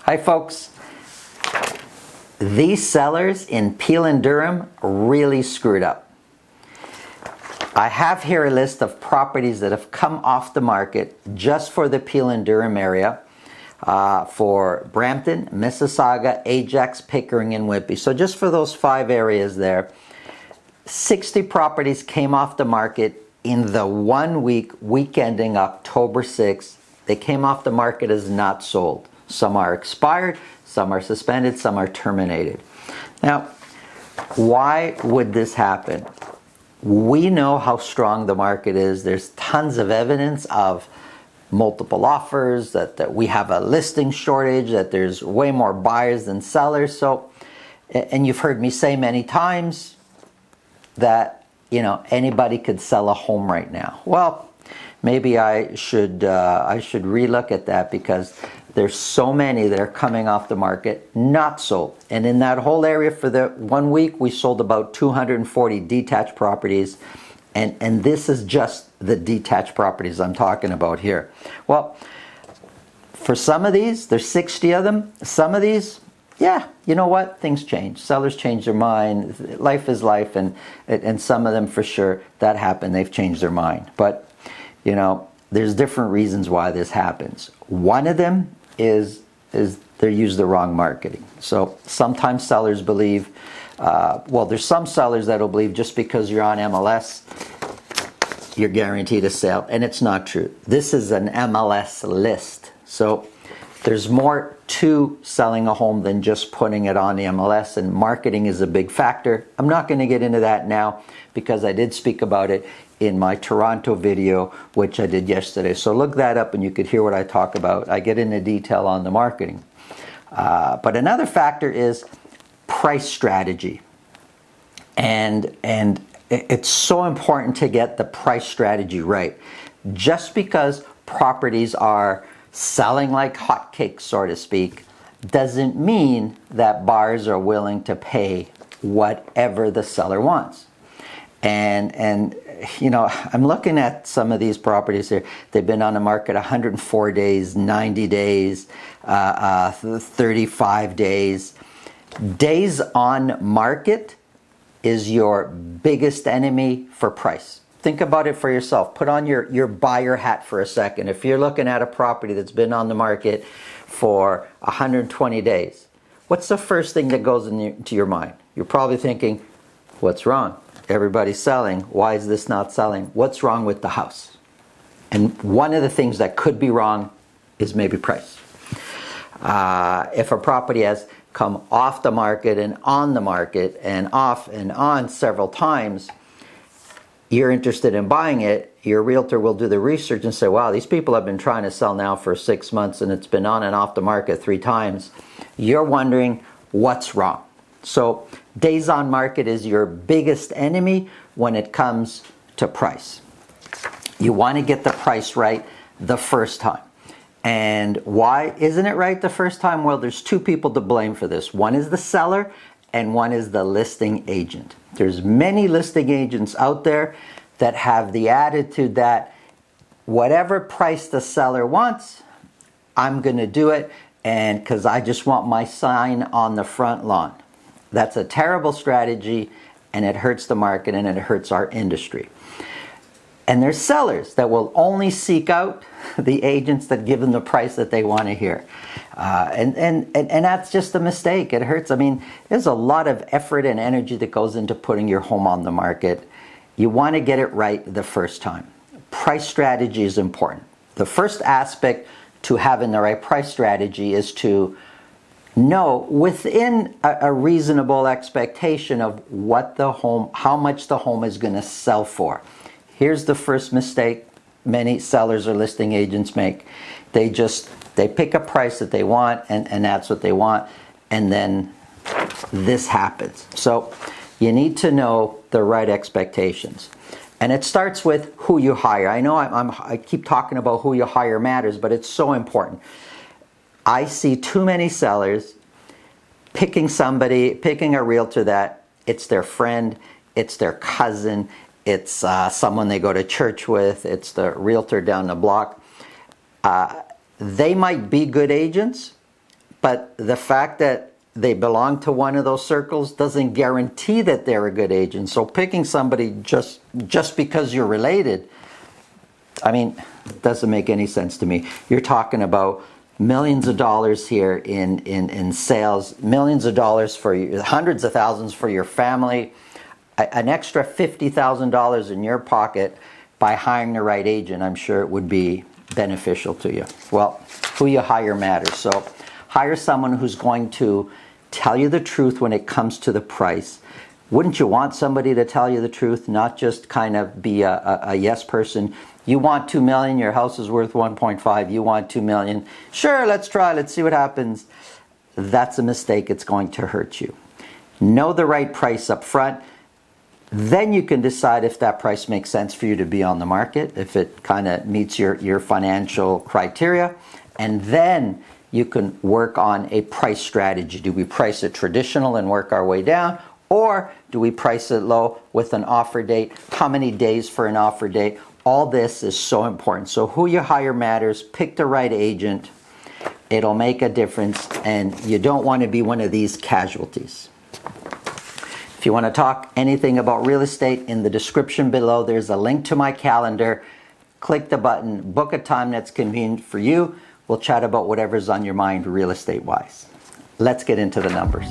Hi folks, these sellers in Peel and Durham really screwed up. I have here a list of properties that have come off the market just for the Peel and Durham area for Brampton, Mississauga, Ajax, Pickering, and Whitby. So just for those 5 areas there, 60 properties came off the market in the 1 week ending October 6th. They came off the market as not sold. Some are expired, some are suspended, some are terminated. Now, why would this happen? We know how strong the market is. There's tons of evidence of multiple offers, that we have a listing shortage, that there's way more buyers than sellers. So, and you've heard me say many times that, anybody could sell a home right now. Well, maybe I should relook at that, because there's so many that are coming off the market not sold. And in that whole area for the 1 week, we sold about 240 detached properties. And this is just the detached properties I'm talking about here. Well, for some of these, there's 60 of them. Some of these, yeah, you know what? Things change. Sellers change their mind. Life is life. And some of them, for sure, that happened. They've changed their mind. But, there's different reasons why this happens. One of them is they use the wrong marketing. So sometimes sellers believe, there's some sellers that will believe just because you're on MLS, you're guaranteed a sale, and it's not true. This is an MLS list. So there's more to selling a home than just putting it on the MLS, and marketing is a big factor. I'm not going to get into that now because I did speak about it in my Toronto video, which I did yesterday. So look that up and you could hear what I talk about. I get into detail on the marketing. But another factor is price strategy. And it's so important to get the price strategy right. Just because properties are selling like hotcakes, so to speak, doesn't mean that buyers are willing to pay whatever the seller wants. And I'm looking at some of these properties here. They've been on the market 104 days, 90 days, 35 days. Days on market is your biggest enemy for price. Think about it for yourself. Put on your buyer hat for a second. If you're looking at a property that's been on the market for 120 days, what's the first thing that goes into your mind? You're probably thinking, what's wrong? Everybody's selling. Why is this not selling? What's wrong with the house? And one of the things that could be wrong is maybe price. If a property has come off the market and on the market and off and on several times, you're interested in buying it, your realtor will do the research and say, wow, these people have been trying to sell now for 6 months and it's been on and off the market 3 times. You're wondering what's wrong. So days on market is your biggest enemy when it comes to price. You want to get the price right the first time. And why isn't it right the first time? Well, there's 2 people to blame for this. One is the seller and one is the listing agent. There's many listing agents out there that have the attitude that whatever price the seller wants, I'm going to do it, and because I just want my sign on the front lawn. That's a terrible strategy, and it hurts the market and it hurts our industry. And there's sellers that will only seek out the agents that give them the price that they want to hear. And that's just a mistake. It hurts. I mean, there's a lot of effort and energy that goes into putting your home on the market. You want to get it right the first time. Price strategy is important. The first aspect to having the right price strategy is to know within a reasonable expectation of what the home, how much the home is going to sell for. Here's the first mistake many sellers or listing agents make. They pick a price that they want, and that's what they want, and then this happens. So you need to know the right expectations. And it starts with who you hire. I know I keep talking about who you hire matters, but it's so important. I see too many sellers picking a realtor that it's their friend, it's their cousin, it's someone they go to church with, it's the realtor down the block. They might be good agents, But the fact that they belong to one of those circles doesn't guarantee that they're a good agent. So picking somebody just because you're related, I mean, doesn't make any sense to me. You're talking about millions of dollars here in sales, millions of dollars for you, hundreds of thousands for your family, an extra $50,000 in your pocket by hiring the right agent. I'm sure it would be beneficial to you. Well, who you hire matters. So hire someone who's going to tell you the truth when it comes to the price. Wouldn't you want somebody to tell you the truth, not just kind of be a yes person? You want $2 million, your house is worth 1.5, you want $2 million. Sure, let's try, let's see what happens. That's a mistake, it's going to hurt you. Know the right price up front. Then you can decide if that price makes sense for you to be on the market, if it kind of meets your financial criteria. And then you can work on a price strategy. Do we price it traditional and work our way down? Or do we price it low with an offer date? How many days for an offer date? All this is so important. So who you hire matters. Pick the right agent. It'll make a difference, and you don't want to be one of these casualties. If you want to talk anything about real estate, in the description below there's a link to my calendar. Click the button, book a time that's convenient for you. We'll chat about whatever's on your mind real estate wise. Let's get into the numbers.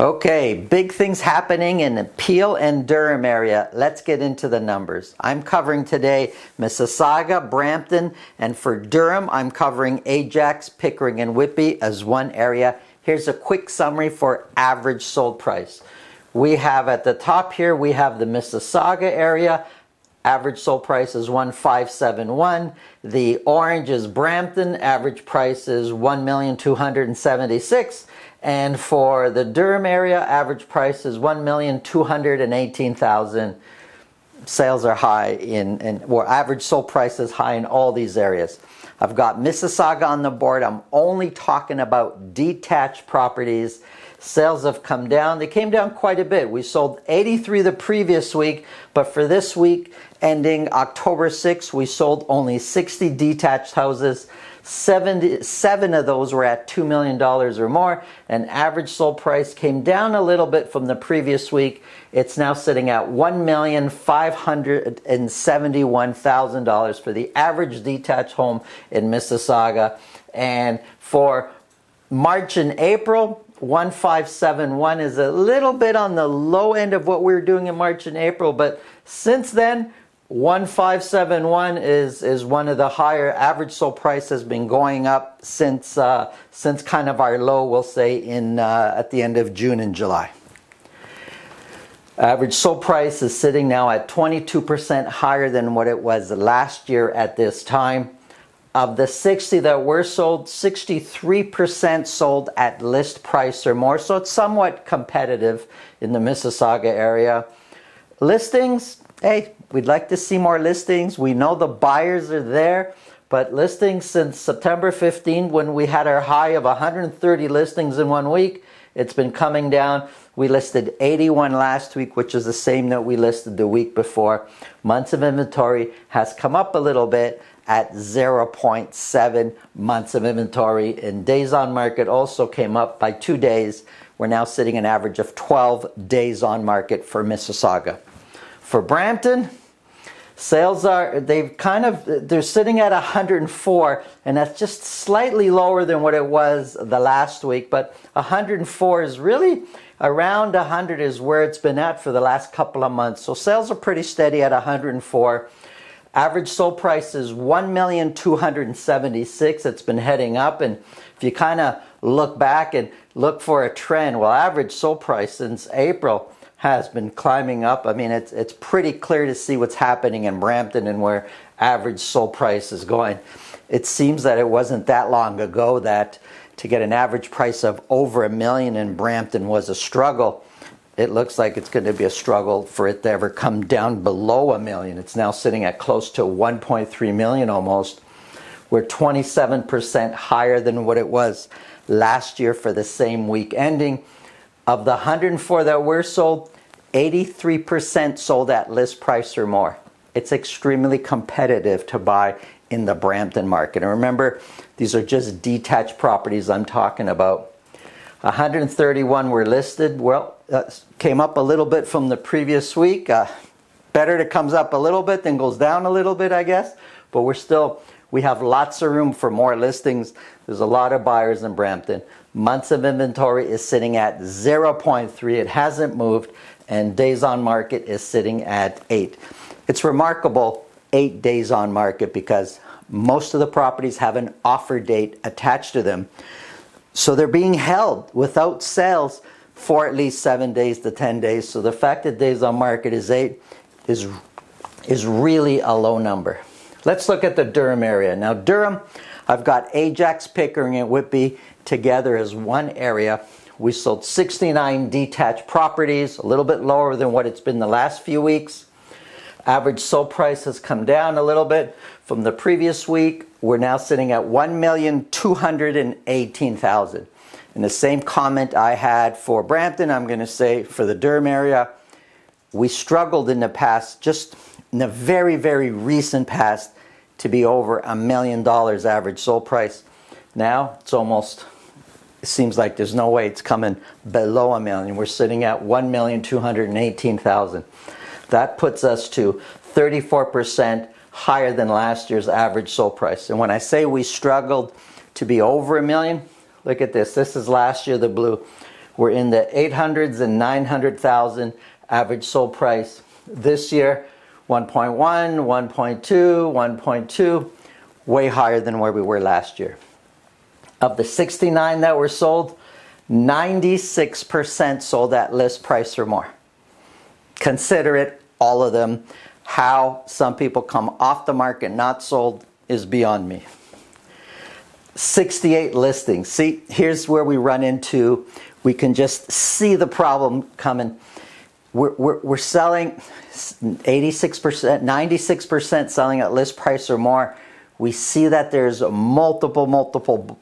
Okay, big things happening in the Peel and Durham area. Let's get into the numbers. I'm covering today Mississauga, Brampton, and for Durham, I'm covering Ajax, Pickering, and Whitby as one area. Here's a quick summary for average sold price. We have at the top here, we have the Mississauga area. Average sold price is 1,571. The orange is Brampton. Average price is 1,276,000. And for the Durham area, average price is 1,218,000. Sales are high or average sold price is high in all these areas. I've got Mississauga on the board. I'm only talking about detached properties. Sales have come down. They came down quite a bit. We sold 83 the previous week, but for this week ending October 6th, we sold only 60 detached houses. 77 of those were at $2 million or more, and average sold price came down a little bit from the previous week. It's now sitting at $1,571,000 for the average detached home in Mississauga. And for March and April, 1,571 is a little bit on the low end of what we were doing in March and April, but since then, 1,571 is one of the higher. Average sold price has been going up since kind of our low, we'll say, at the end of June and July. Average sold price is sitting now at 22% higher than what it was last year at this time. Of the 60 that were sold, 63% sold at list price or more, so it's somewhat competitive in the Mississauga area. Listings, hey, we'd like to see more listings. We know the buyers are there, but listings since September 15, when we had our high of 130 listings in 1 week, it's been coming down. We listed 81 last week, which is the same that we listed the week before. Months of inventory has come up a little bit at 0.7 months of inventory, and days on market also came up by 2 days. We're now sitting an average of 12 days on market for Mississauga. For Brampton, sales they're sitting at 104, and that's just slightly lower than what it was the last week, but 104 is really around 100 is where it's been at for the last couple of months. So sales are pretty steady at 104. Average sold price is 1,276,000. It's been heading up, and if you kind of look back and look for a trend, well, average sold price since April has been climbing up. I mean, it's pretty clear to see what's happening in Brampton and where average sold price is going. It seems that it wasn't that long ago that to get an average price of over $1 million in Brampton was a struggle. It looks like it's going to be a struggle for it to ever come down below $1 million. It's now sitting at close to 1.3 million almost. We're 27% higher than what it was last year for the same week ending. Of the 104 that were sold, 83% sold at list price or more. It's extremely competitive to buy in the Brampton market. And remember, these are just detached properties I'm talking about. 131 were listed. Well, came up a little bit from the previous week. Better it comes up a little bit than goes down a little bit, I guess. But we have lots of room for more listings. There's a lot of buyers in Brampton. Months of inventory is sitting at 0.3. It hasn't moved. And days on market is sitting at 8. It's remarkable, 8 days on market, because most of the properties have an offer date attached to them. So they're being held without sales for at least 7 days to 10 days. So the fact that days on market is 8 is really a low number. Let's look at the Durham area. Now Durham, I've got Ajax, Pickering, and Whitby together as one area. We sold 69 detached properties, a little bit lower than what it's been the last few weeks. Average sold price has come down a little bit from the previous week. We're now sitting at $1,218,000. And the same comment I had for Brampton, I'm going to say for the Durham area. We struggled in the past, just in the very, very recent past, to be over $1 million average sold price. Now it seems like there's no way it's coming below $1 million. We're sitting at $1,218,000. That puts us to 34% higher than last year's average sold price. And when I say we struggled to be over $1 million, look at this. This is last year, the blue. We're in the 800s and 900,000 average sold price. This year, 1.1, 1.2, 1.2, way higher than where we were last year. Of the 69 that were sold, 96% sold at list price or more. Consider it, all of them. How some people come off the market not sold is beyond me. 68 listings. See, here's where we run into, we can just see the problem coming. We're selling 86%, 96% selling at list price or more. We see that there's multiple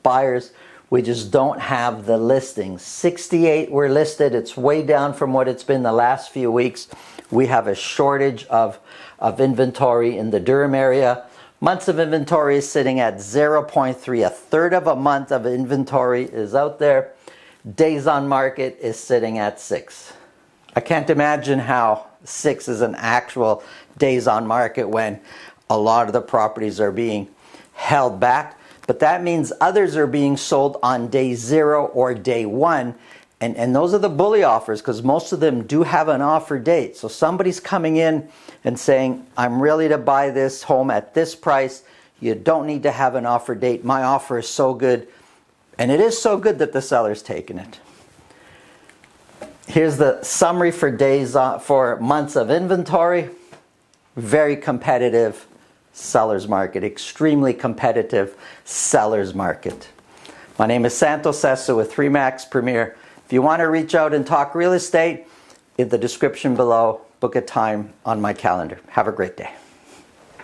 buyers. We just don't have the listings. 68 were listed. It's way down from what it's been the last few weeks. We have a shortage of inventory in the Durham area. Months of inventory is sitting at 0.3. A third of a month of inventory is out there. Days on market is sitting at 6. I can't imagine how 6 is an actual days on market when a lot of the properties are being held back. But that means others are being sold on day 0 or day 1. And those are the bully offers, because most of them do have an offer date. So somebody's coming in and saying, I'm ready to buy this home at this price. You don't need to have an offer date. My offer is so good. And it is so good that the seller's taken it. Here's the summary for for months of inventory. Very competitive seller's market. Extremely competitive seller's market. My name is Santo Sessa with RE/MAX Premier. If you want to reach out and talk real estate, in the description below, book a time on my calendar. Have a great day.